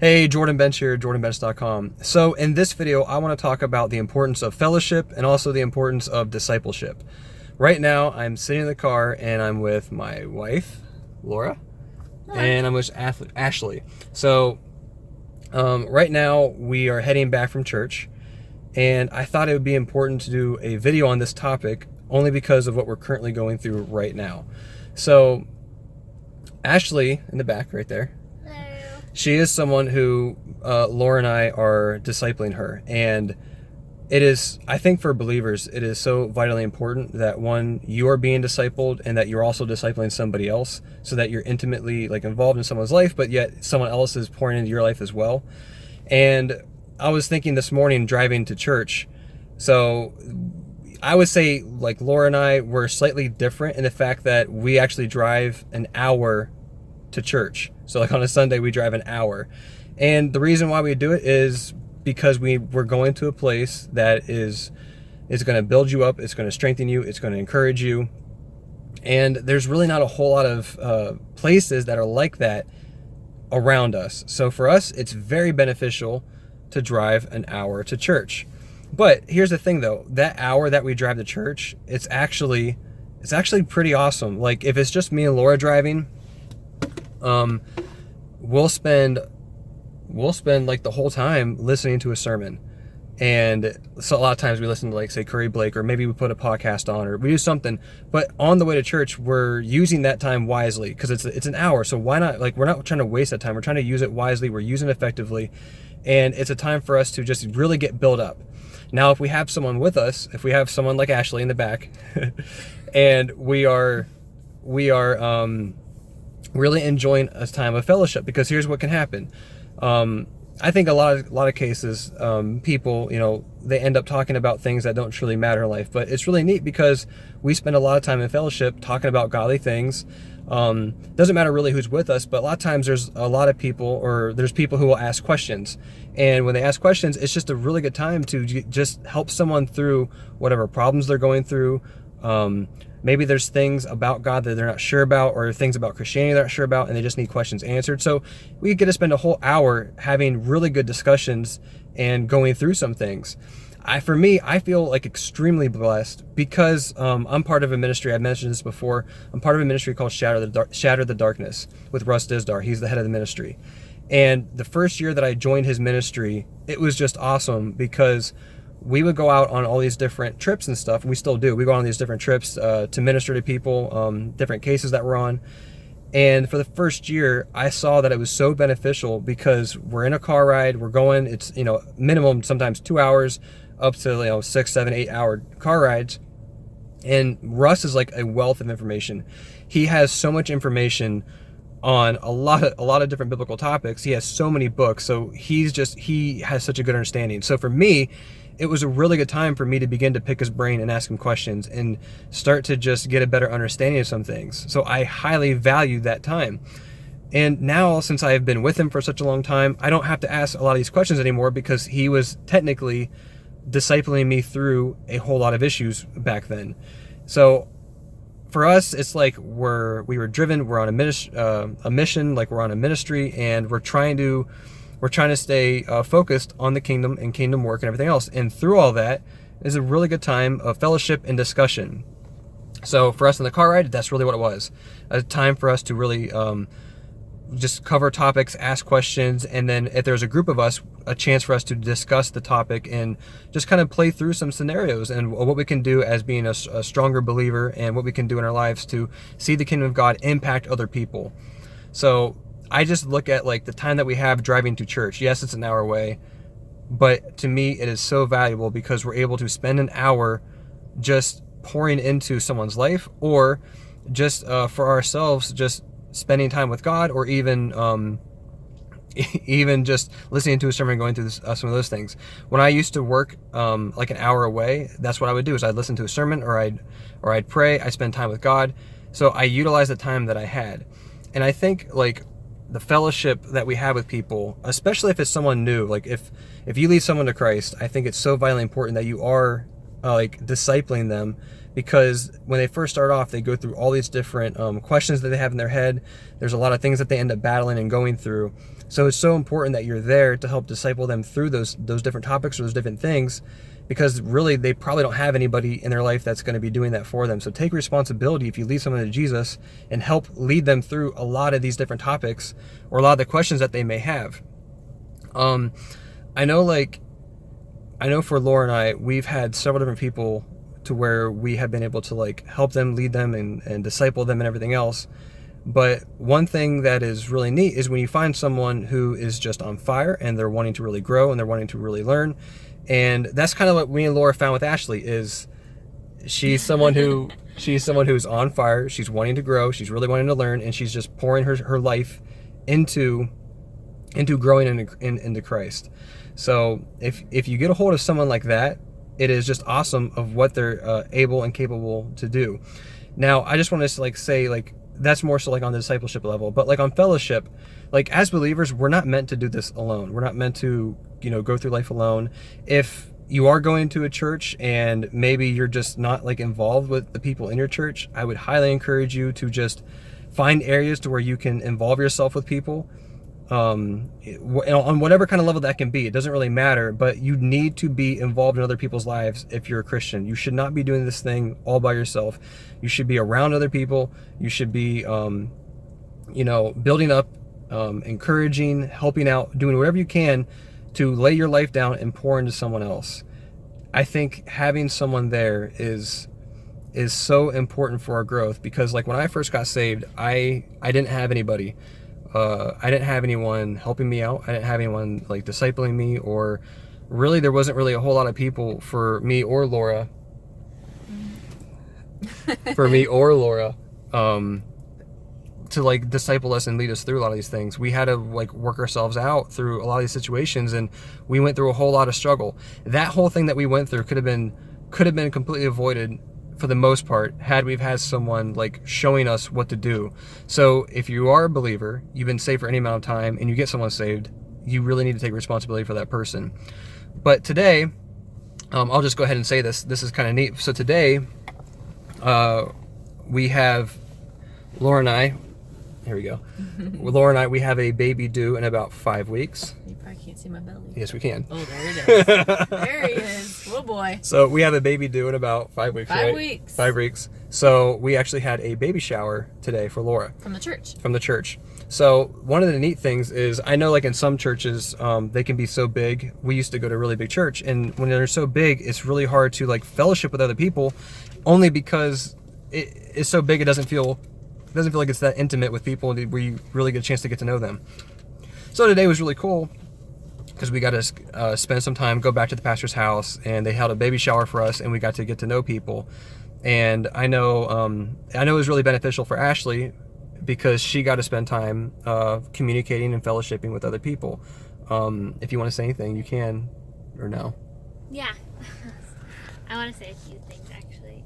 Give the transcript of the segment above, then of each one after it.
Hey, Jordan Bench here, jordanbench.com. So in this video, I want to talk about the importance of fellowship and also the importance of discipleship. Right now, I'm sitting in the car and I'm with my wife, Laura, and I'm with Ashley. So right now, we are heading back from church, and I thought it would be important to do a video on this topic only because of what we're currently going through right now. So Ashley, in the back right there, she is someone who Laura and I are discipling her, and it is, I think for believers, it is so vitally important that one, you are being discipled and that you're also discipling somebody else, so that you're intimately involved in someone's life, but yet someone else is pouring into your life as well. And I was thinking this morning driving to church, so I would say Laura and I were slightly different in the fact that we actually drive an hour to church. So on a Sunday, we drive an hour. And the reason why we do it is because we're going to a place that is going to build you up, it's going to strengthen you, it's going to encourage you. And there's really not a whole lot of places that are like that around us. So for us, it's very beneficial to drive an hour to church. But here's the thing though, that hour that we drive to church, it's actually pretty awesome. If it's just me and Laura driving, we'll spend the whole time listening to a sermon. And so a lot of times we listen to say Curry Blake, or maybe we put a podcast on, or we do something. But on the way to church, we're using that time wisely because it's an hour. So why not? We're not trying to waste that time. We're trying to use it wisely. We're using it effectively. And it's a time for us to just really get built up. Now, if we have someone with us, if we have someone like Ashley in the back, and we are really enjoying a time of fellowship, because here's what can happen. I think a lot of cases, people, they end up talking about things that don't truly matter in life. But it's really neat because we spend a lot of time in fellowship talking about godly things. Doesn't matter really who's with us, but a lot of times there's a lot of people, or there's people who will ask questions. And when they ask questions, it's just a really good time to just help someone through whatever problems they're going through. Maybe there's things about God that they're not sure about, or things about Christianity they're not sure about, and they just need questions answered. So we get to spend a whole hour having really good discussions and going through some things. For me, I feel extremely blessed because I'm part of a ministry. I've mentioned this before. I'm part of a ministry called Shatter the Darkness with Russ Dizdar. He's the head of the ministry. And the first year that I joined his ministry, it was just awesome because we would go out on all these different trips and stuff. We still do. We go on these different trips to minister to people, different cases that we're on. And for the first year, I saw that it was so beneficial because we're in a car ride. We're going, it's, minimum sometimes 2 hours up to, 6, 7, 8 hour car rides. And Russ is a wealth of information. He has so much information on a lot of different biblical topics. He has so many books. So he has such a good understanding. So for me, it was a really good time for me to begin to pick his brain and ask him questions and start to just get a better understanding of some things. So I highly valued that time. And now, since I have been with him for such a long time, I don't have to ask a lot of these questions anymore because he was technically discipling me through a whole lot of issues back then. So for us, it's we were driven, we're on a mission, we're on a ministry, and we're trying to stay focused on the kingdom and kingdom work and everything else. And through all that is a really good time of fellowship and discussion. So for us in the car ride, that's really what it was. A time for us to really just cover topics, ask questions, and then if there's a group of us, a chance for us to discuss the topic and just kind of play through some scenarios and what we can do as being a stronger believer and what we can do in our lives to see the kingdom of God impact other people. So I just look at the time that we have driving to church. Yes, it's an hour away, but to me it is so valuable because we're able to spend an hour just pouring into someone's life, or just for ourselves, just spending time with God, or even just listening to a sermon and going through some of those things. When I used to work an hour away, that's what I would do, is I'd listen to a sermon, or I'd pray. I spend time with God. So I utilized the time that I had. And I think the fellowship that we have with people, especially if it's someone new, if you lead someone to Christ, I think it's so vitally important that you are discipling them, because when they first start off, they go through all these different questions that they have in their head. There's a lot of things that they end up battling and going through. So it's so important that you're there to help disciple them through those different topics or those different things, because really they probably don't have anybody in their life that's going to be doing that for them. So take responsibility if you lead someone to Jesus and help lead them through a lot of these different topics or a lot of the questions that they may have. I know for Laura and I, we've had several different people to where we have been able to like help them, lead them, and disciple them and everything else. But one thing that is really neat is when you find someone who is just on fire and they're wanting to really grow and they're wanting to really learn. And that's kind of what me and Laura found with Ashley is she's someone who's on fire. She's wanting to grow. She's really wanting to learn, and she's just pouring her life into growing into Christ. So if you get a hold of someone like that, it is just awesome of what they're able and capable to do. Now, I just want to like say like that's more so like on the discipleship level, but like on fellowship, like as believers, we're not meant to do this alone. We're not meant to, go through life alone. If you are going to a church and maybe you're just not like involved with the people in your church, I would highly encourage you to just find areas to where you can involve yourself with people. On whatever kind of level that can be, it doesn't really matter, but you need to be involved in other people's lives if you're a Christian. You should not be doing this thing all by yourself. You should be around other people. You should be, building up, encouraging, helping out, doing whatever you can to lay your life down and pour into someone else. I think having someone there is so important for our growth, because like when I first got saved, I didn't have anybody. I didn't have anyone helping me out. I didn't have anyone like discipling me, or really there wasn't really a whole lot of people for me or Laura to like disciple us and lead us through a lot of these things. We had to like work ourselves out through a lot of these situations, and we went through a whole lot of struggle. That whole thing that we went through could have been completely avoided for the most part had we've had someone like showing us what to do. So if you are a believer, you've been saved for any amount of time, and you get someone saved, you really need to take responsibility for that person. But today, I'll just go ahead and say this is kind of neat. So today we have Laura and I, here we go. Laura and I, we have a baby due in about 5 weeks. You probably can't see my belly. Yes, we can. Oh, there it is. There he is. Oh, boy. So we have a baby due in about 5 weeks, right? 5 weeks. 5 weeks. So we actually had a baby shower today for Laura. From the church. So one of the neat things is, I know like in some churches, they can be so big. We used to go to a really big church, and when they're so big, it's really hard to like fellowship with other people, only because it's so big it doesn't feel like it's that intimate with people where you really get a chance to get to know them. So today was really cool because we got to spend some time, go back to the pastor's house, and they held a baby shower for us, and we got to get to know people. And I know it was really beneficial for Ashley because she got to spend time communicating and fellowshipping with other people. If you want to say anything, you can, or no. Yeah. I want to say a few things, actually.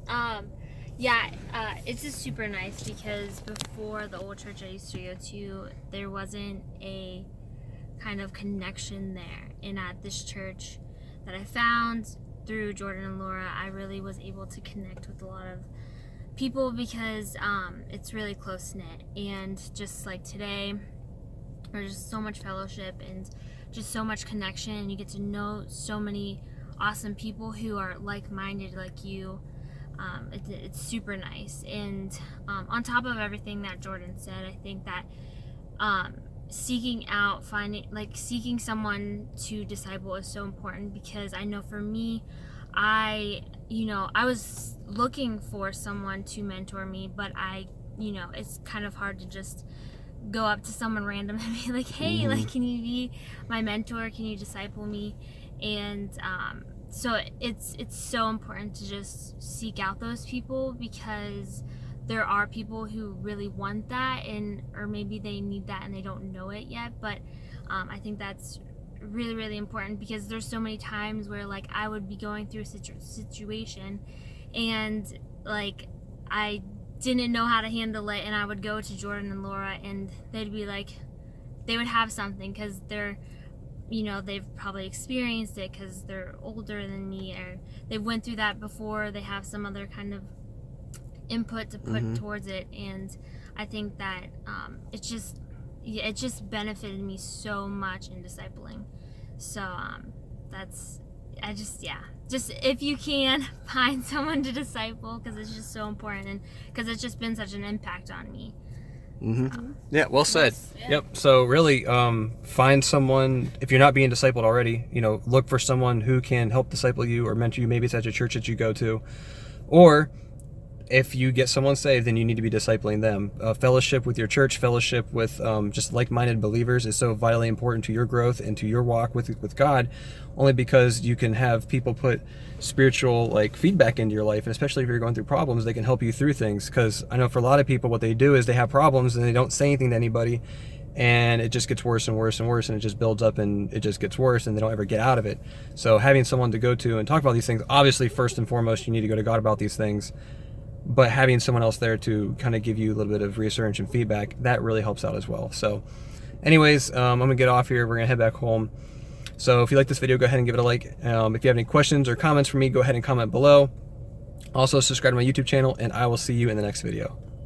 It's just super nice because before the old church I used to go to, there wasn't a kind of connection there. And at this church that I found through Jordan and Laura, I really was able to connect with a lot of people because it's really close-knit. And just like today, there's just so much fellowship and just so much connection, and you get to know so many awesome people who are like-minded like you. It's super nice. And on top of everything that Jordan said, I think that seeking someone to disciple is so important, because I know for me, I was looking for someone to mentor me, but it's kind of hard to just go up to someone random and be like, hey, like, can you be my mentor? Can you disciple me? And so it's so important to just seek out those people, because there are people who really want that, or maybe they need that and they don't know it yet. But I think that's really, really important, because there's so many times where like I would be going through a situation and like I didn't know how to handle it, and I would go to Jordan and Laura, and they'd be like, they would have something, because they're, they've probably experienced it because they're older than me, or they went through that before. They have some other kind of input to put towards it. And I think that it's yeah, it just benefited me so much in discipling. So that's, just if you can find someone to disciple, because it's just so important, and because it's just been such an impact on me. Yeah, well said. Yeah. Yep. So really, find someone. If you're not being discipled already, look for someone who can help disciple you or mentor you. Maybe it's at your church that you go to, or if you get someone saved, then you need to be discipling them. Fellowship with your church, fellowship with just like-minded believers is so vitally important to your growth and to your walk with God, only because you can have people put spiritual feedback into your life, and especially if you're going through problems, they can help you through things. Because I know for a lot of people, what they do is they have problems and they don't say anything to anybody, and it just gets worse and worse and worse, and it just builds up and it just gets worse, and they don't ever get out of it. So having someone to go to and talk about these things, obviously first and foremost, you need to go to God about these things. But having someone else there to kind of give you a little bit of reassurance and feedback, that really helps out as well. So anyways, I'm going to get off here. We're going to head back home. So if you like this video, go ahead and give it a like. If you have any questions or comments for me, go ahead and comment below. Also, subscribe to my YouTube channel, and I will see you in the next video.